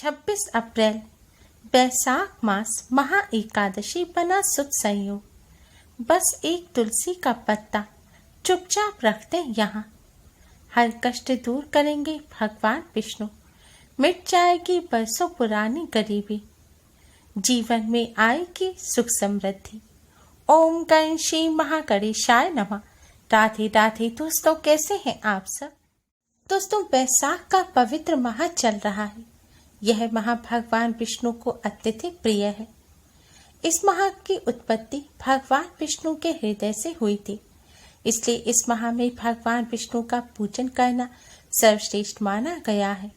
26 अप्रैल बैसाख मास महा एकादशी बना शुभ संयोग। बस एक तुलसी का पत्ता चुपचाप रखते यहाँ, हर कष्ट दूर करेंगे भगवान विष्णु। मिट जाएगी बरसों पुरानी गरीबी, जीवन में आएगी सुख समृद्धि। ओम गणेश महागणेशाय नमः। राधे राधे दोस्तों, कैसे हैं आप सब। दोस्तों, बैसाख का पवित्र माह चल रहा है। यह माह भगवान विष्णु को अत्यधिक प्रिय है। इस माह की उत्पत्ति भगवान विष्णु के हृदय से हुई थी, इसलिए इस माह में भगवान विष्णु का पूजन करना सर्वश्रेष्ठ माना गया है।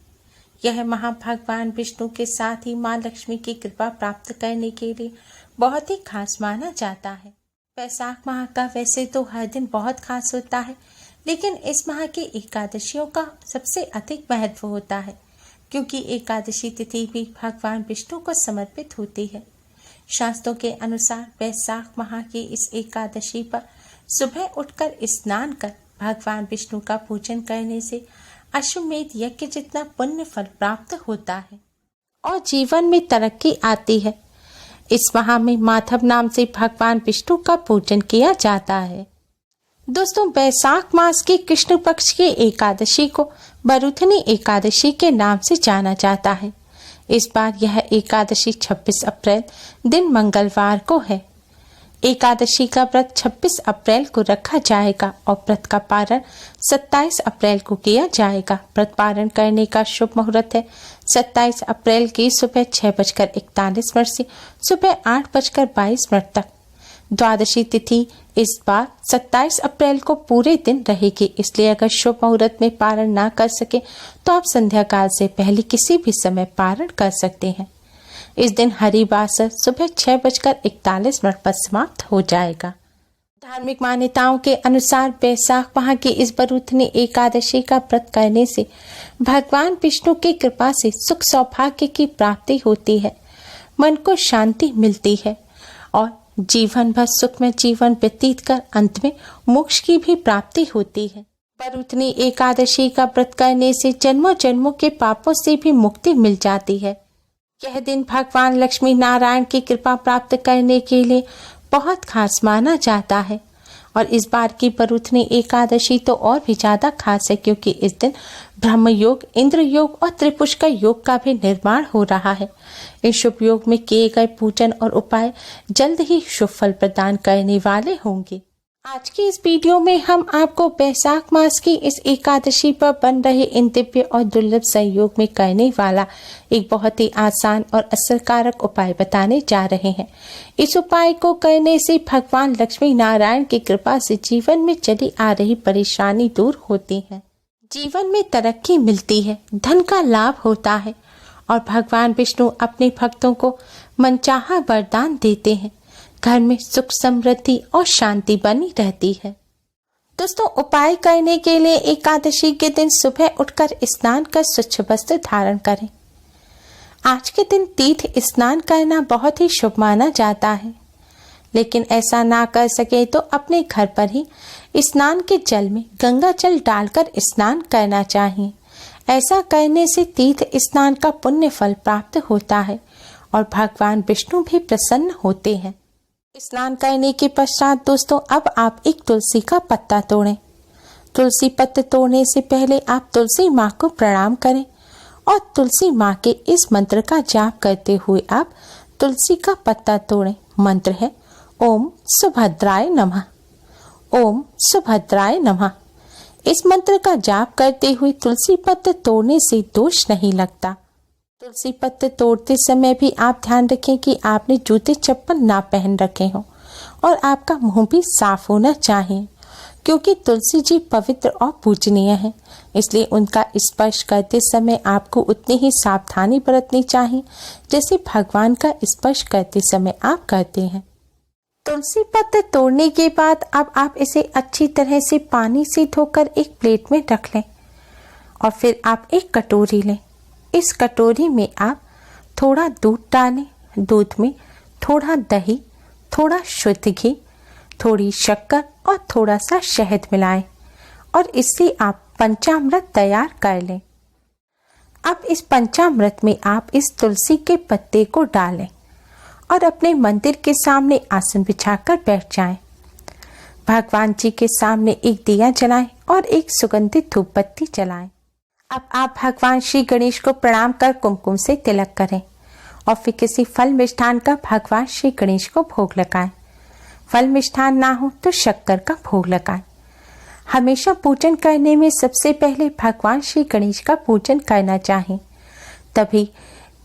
यह माह भगवान विष्णु के साथ ही माँ लक्ष्मी की कृपा प्राप्त करने के लिए बहुत ही खास माना जाता है। बैसाख माह का वैसे तो हर दिन बहुत खास होता है, लेकिन इस माह की एकादशियों का सबसे अधिक महत्व होता है, क्योंकि एकादशी तिथि भी भगवान विष्णु को समर्पित होती है। शास्त्रों के अनुसार बैसाख माह की इस एकादशी पर सुबह उठकर स्नान कर भगवान विष्णु का पूजन करने से अश्वमेध यज्ञ जितना पुण्य फल प्राप्त होता है और जीवन में तरक्की आती है। इस माह में माधव नाम से भगवान विष्णु का पूजन किया जाता है। दोस्तों, बैसाख मास की कृष्ण पक्ष की एकादशी को बरुथनी एकादशी के नाम से जाना जाता है। इस बार यह एकादशी 26 अप्रैल दिन मंगलवार को है। एकादशी का व्रत 26 अप्रैल को रखा जाएगा और व्रत का पारण 27 अप्रैल को किया जाएगा। व्रत पारण करने का शुभ मुहूर्त है 27 अप्रैल की सुबह 6:41 से सुबह 8:22 तक। द्वादशी तिथि इस बार 27 अप्रैल को पूरे दिन रहेगी, इसलिए अगर शुभ मुहूर्त में पारण ना कर सके तो आप संध्या काल से पहले किसी भी समय पारण कर सकते हैं। इस दिन हरिवासर सुबह 6:41 पर समाप्त हो जाएगा। धार्मिक मान्यताओं के अनुसार बैसाख माह की इस बरुथनी एकादशी का व्रत करने से भगवान विष्णु की कृपा से सुख सौभाग्य की प्राप्ति होती है, मन को शांति मिलती है और जीवन भर सुख में जीवन व्यतीत कर अंत में मोक्ष की भी प्राप्ति होती है। बरुथनी एकादशी का व्रत करने से जन्मों जन्मों के पापों से भी मुक्ति मिल जाती है। यह दिन भगवान लक्ष्मी नारायण की कृपा प्राप्त करने के लिए बहुत खास माना जाता है और इस बार की बरुथनी एकादशी तो और भी ज्यादा खास है, क्योंकि इस दिन ब्रह्म योग, इंद्र योग और त्रिपुष्कर योग का भी निर्माण हो रहा है। इस शुभ योग में किए गए पूजन और उपाय जल्द ही शुभ फल प्रदान करने वाले होंगे। आज की इस वीडियो में हम आपको बैसाख मास की इस एकादशी पर बन रहे इन दिव्य और दुर्लभ संयोग में करने वाला एक बहुत ही आसान और असरकारक उपाय बताने जा रहे हैं। इस उपाय को करने से भगवान लक्ष्मी नारायण की कृपा से जीवन में चली आ रही परेशानी दूर होती है, जीवन में तरक्की मिलती है, धन का लाभ होता है और भगवान विष्णु अपने भक्तों को मनचाहा वरदान देते हैं। घर में सुख समृद्धि और शांति बनी रहती है। दोस्तों, उपाय करने के लिए एकादशी के दिन सुबह उठकर स्नान कर स्वच्छ वस्त्र धारण करें। आज के दिन तीर्थ स्नान करना बहुत ही शुभ माना जाता है, लेकिन ऐसा ना कर सके तो अपने घर पर ही स्नान के जल में गंगा जल डालकर स्नान करना चाहिए। ऐसा करने से तीर्थ स्नान का पुण्य फल प्राप्त होता है और भगवान विष्णु भी प्रसन्न होते हैं। स्नान करने के पश्चात दोस्तों, अब आप एक तुलसी का पत्ता तोड़ें। तुलसी पत्ते तोड़ने से पहले आप तुलसी माँ को प्रणाम करें और तुलसी माँ के इस मंत्र का जाप करते हुए आप तुलसी का पत्ता तोड़ें। मंत्र है ओम सुभद्राय नमः, ओम सुभद्राय नमः। इस मंत्र का जाप करते हुए तुलसी पत्ते तोड़ने से दोष नहीं लगता। तुलसी पत्ते तोड़ते समय भी आप ध्यान रखें कि आपने जूते चप्पल ना पहन रखे हों और आपका मुंह भी साफ होना चाहिए, क्योंकि तुलसी जी पवित्र और पूजनीय हैं, इसलिए उनका स्पर्श करते समय आपको उतनी ही सावधानी बरतनी चाहिए जैसे भगवान का स्पर्श करते समय आप करते हैं। तुलसी पत्ते तोड़ने के बाद अब आप इसे अच्छी तरह से पानी से धोकर एक प्लेट में रख लें और फिर आप एक कटोरी लें। इस कटोरी में आप थोड़ा दूध डालें। दूध में थोड़ा दही, थोड़ा शुद्ध घी, थोड़ी शक्कर और थोड़ा सा शहद मिलाएं और इससे आप पंचामृत तैयार कर लें। अब इस पंचामृत में आप इस तुलसी के पत्ते को डालें और अपने मंदिर के सामने आसन बिछाकर बैठ जाएं। भगवान जी के सामने एक दिया जलाएं और एक सुगंधित धूप बत्ती जलाएं। अब आप भगवान श्री गणेश को प्रणाम कर कुमकुम से तिलक करें और फिर किसी फल मिष्ठान का भगवान श्री गणेश को भोग लगाएं। फल मिष्ठान ना हो तो शक्कर का भोग लगाएं। हमेशा पूजन करने में सबसे पहले भगवान श्री गणेश का पूजन करना चाहिए, तभी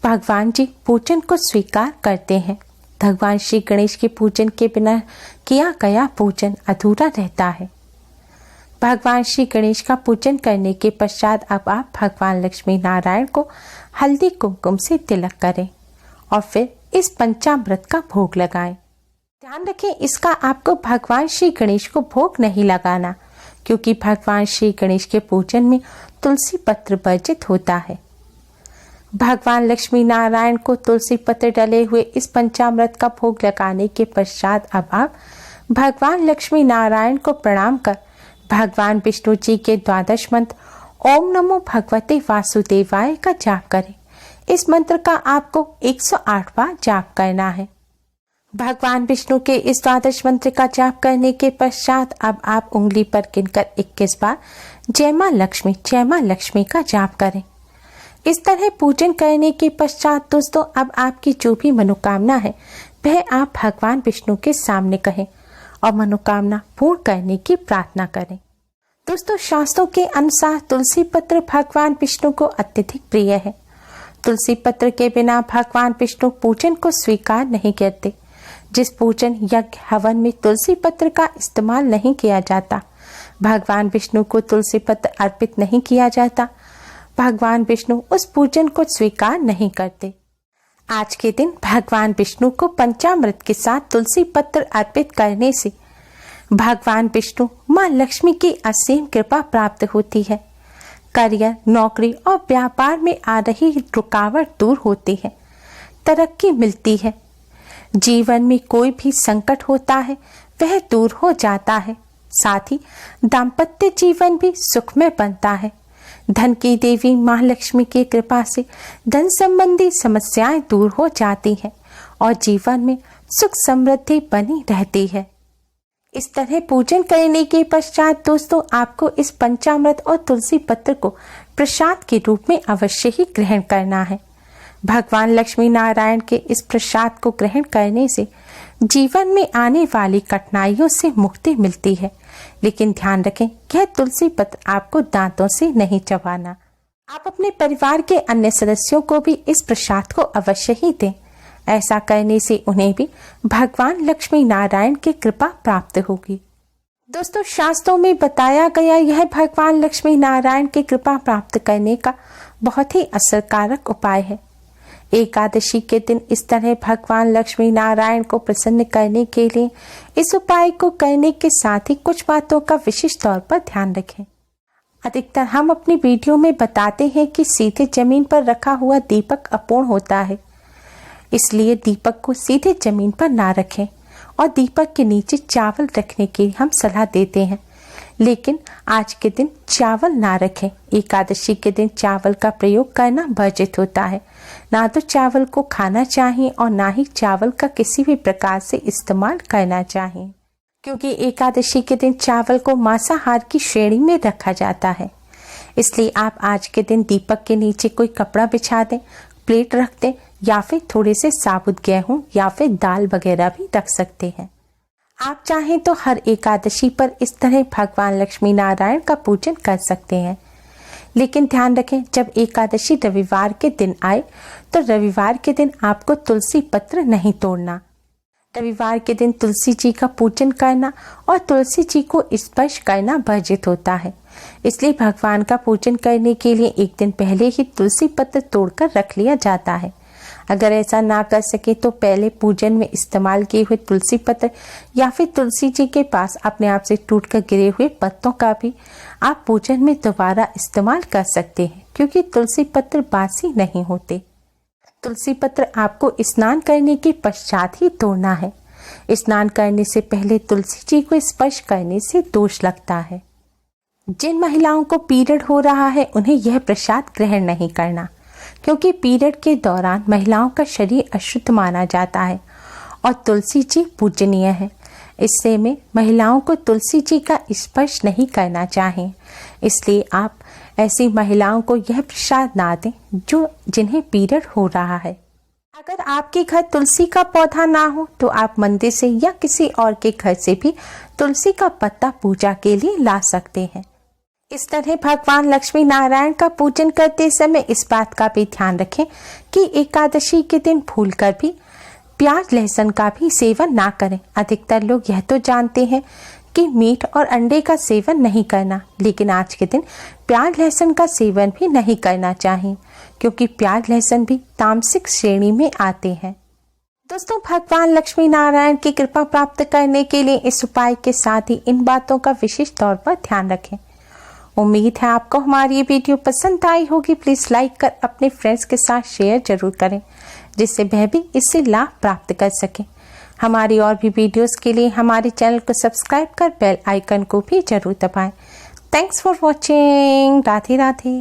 भगवान जी पूजन को स्वीकार करते हैं। भगवान श्री गणेश के पूजन के बिना किया गया पूजन अधूरा रहता है। भगवान श्री गणेश का पूजन करने के पश्चात अब आप भगवान लक्ष्मी नारायण को हल्दी कुमकुम से तिलक करें और फिर इस पंचामृत का भोग लगाएं। ध्यान रखें, इसका आपको भगवान श्री गणेश को भोग नहीं लगाना, क्योंकि भगवान श्री गणेश के पूजन में तुलसी पत्र वर्जित होता है। भगवान लक्ष्मी नारायण को तुलसी पत्र डले हुए इस पंचामृत का भोग लगाने के पश्चात अब आप भगवान लक्ष्मी नारायण को प्रणाम कर भगवान विष्णु जी के द्वादश मंत्र ओम नमो भगवते वासुदेवाय का जाप करें। इस मंत्र का आपको 108 बार जाप करना है। भगवान विष्णु के इस द्वादश मंत्र का जाप करने के पश्चात अब आप उंगली पर गिनकर 21 बार जय मां लक्ष्मी का जाप करें। इस तरह पूजन करने के पश्चात दोस्तों अब आपकी जो भी मनोकामना है वह आप भगवान विष्णु के सामने कहें और मनोकामना पूर्ण करने की प्रार्थना करें। दोस्तों, शास्त्रों के अनुसार तुलसी पत्र भगवान विष्णु को अत्यधिक प्रिय है। तुलसी पत्र के बिना भगवान विष्णु पूजन को स्वीकार नहीं करते। जिस पूजन यज्ञ हवन में तुलसी पत्र का इस्तेमाल नहीं किया जाता, भगवान विष्णु को तुलसी पत्र अर्पित नहीं किया जाता, भगवान विष्णु उस पूजन को स्वीकार नहीं करते। आज के दिन भगवान विष्णु को पंचामृत के साथ तुलसी पत्र अर्पित करने से भगवान विष्णु मां लक्ष्मी की असीम कृपा प्राप्त होती है। करियर, नौकरी और व्यापार में आ रही रुकावट दूर होती है, तरक्की मिलती है। जीवन में कोई भी संकट होता है वह दूर हो जाता है। साथ ही दाम्पत्य जीवन भी सुखमय बनता है। धन की देवी मां लक्ष्मी की कृपा से धन संबंधी समस्याएं दूर हो जाती हैं और जीवन में सुख समृद्धि बनी रहती है। इस तरह पूजन करने के पश्चात दोस्तों आपको इस पंचामृत और तुलसी पत्र को प्रसाद के रूप में अवश्य ही ग्रहण करना है। भगवान लक्ष्मी नारायण के इस प्रसाद को ग्रहण करने से जीवन में आने वाली कठिनाइयों से मुक्ति मिलती है, लेकिन ध्यान रखें यह तुलसी पत्र आपको दांतों से नहीं चबाना। आप अपने परिवार के अन्य सदस्यों को भी इस प्रसाद को अवश्य ही दें। ऐसा करने से उन्हें भी भगवान लक्ष्मी नारायण की कृपा प्राप्त होगी। दोस्तों, शास्त्रों में बताया गया यह भगवान लक्ष्मी नारायण की कृपा प्राप्त करने का बहुत ही असरकारक उपाय है। एकादशी के दिन इस तरह भगवान लक्ष्मी नारायण को प्रसन्न करने के लिए इस उपाय को करने के साथ ही कुछ बातों का विशेष तौर पर ध्यान रखें। अधिकतर हम अपनी वीडियो में बताते हैं कि सीधे जमीन पर रखा हुआ दीपक अपूर्ण होता है, इसलिए दीपक को सीधे जमीन पर ना रखें और दीपक के नीचे चावल रखने की हम सलाह देते हैं। लेकिन आज के दिन चावल ना रखें। एकादशी के दिन चावल का प्रयोग करना वर्जित होता है। ना तो चावल को खाना चाहिए और ना ही चावल का किसी भी प्रकार से इस्तेमाल करना चाहिए, क्योंकि एकादशी के दिन चावल को मांसाहार की श्रेणी में रखा जाता है। इसलिए आप आज के दिन दीपक के नीचे कोई कपड़ा बिछा दें, प्लेट रख दें या फिर थोड़े से साबुत गेहूं या फिर दाल वगैरह भी रख सकते हैं। आप चाहें तो हर एकादशी पर इस तरह भगवान लक्ष्मी नारायण का पूजन कर सकते हैं, लेकिन ध्यान रखें जब एकादशी रविवार के दिन आए तो रविवार के दिन आपको तुलसी पत्र नहीं तोड़ना। रविवार के दिन तुलसी जी का पूजन करना और तुलसी जी को स्पर्श करना वर्जित होता है। इसलिए भगवान का पूजन करने के लिए एक दिन पहले ही तुलसी पत्र तोड़कर रख लिया जाता है। अगर ऐसा ना कर सके तो पहले पूजन में इस्तेमाल किए हुए तुलसी पत्र या फिर तुलसी जी के पास अपने आप से टूटकर गिरे हुए पत्तों का भी आप पूजन में दोबारा इस्तेमाल कर सकते हैं, क्योंकि तुलसी पत्र बासी नहीं होते। तुलसी पत्र आपको स्नान करने के पश्चात ही तोड़ना है। स्नान करने से पहले तुलसी जी को स्पर्श करने से दोष लगता है। जिन महिलाओं को पीरियड हो रहा है उन्हें यह प्रसाद ग्रहण नहीं करना, क्योंकि पीरियड के दौरान महिलाओं का शरीर अशुद्ध माना जाता है और तुलसी जी पूजनीय है। इससे में महिलाओं को तुलसी जी का स्पर्श नहीं करना चाहिए। इसलिए आप ऐसी महिलाओं को यह प्रसाद ना दें जिन्हें पीरियड हो रहा है। अगर आपके घर तुलसी का पौधा ना हो तो आप मंदिर से या किसी और के घर से भी तुलसी का पत्ता पूजा के लिए ला सकते हैं। इस तरह भगवान लक्ष्मी नारायण का पूजन करते समय इस बात का भी ध्यान रखें कि एकादशी के दिन भूलकर भी प्याज लहसुन का भी सेवन ना करें। अधिकतर लोग यह तो जानते हैं कि मीट और अंडे का सेवन नहीं करना, लेकिन आज के दिन प्याज लहसुन का सेवन भी नहीं करना चाहिए, क्योंकि प्याज लहसुन भी तामसिक श्रेणी में आते हैं। दोस्तों, भगवान लक्ष्मी नारायण की कृपा प्राप्त करने के लिए इस उपाय के साथ ही इन बातों का विशेष तौर पर ध्यान रखें। उम्मीद है आपको हमारी ये वीडियो पसंद आई होगी। प्लीज लाइक कर अपने फ्रेंड्स के साथ शेयर जरूर करें, जिससे वह भी इससे लाभ प्राप्त कर सकें। हमारी और भी वीडियोस के लिए हमारे चैनल को सब्सक्राइब कर बेल आइकन को भी जरूर दबाएं। Thanks for watching. Radhe Radhe.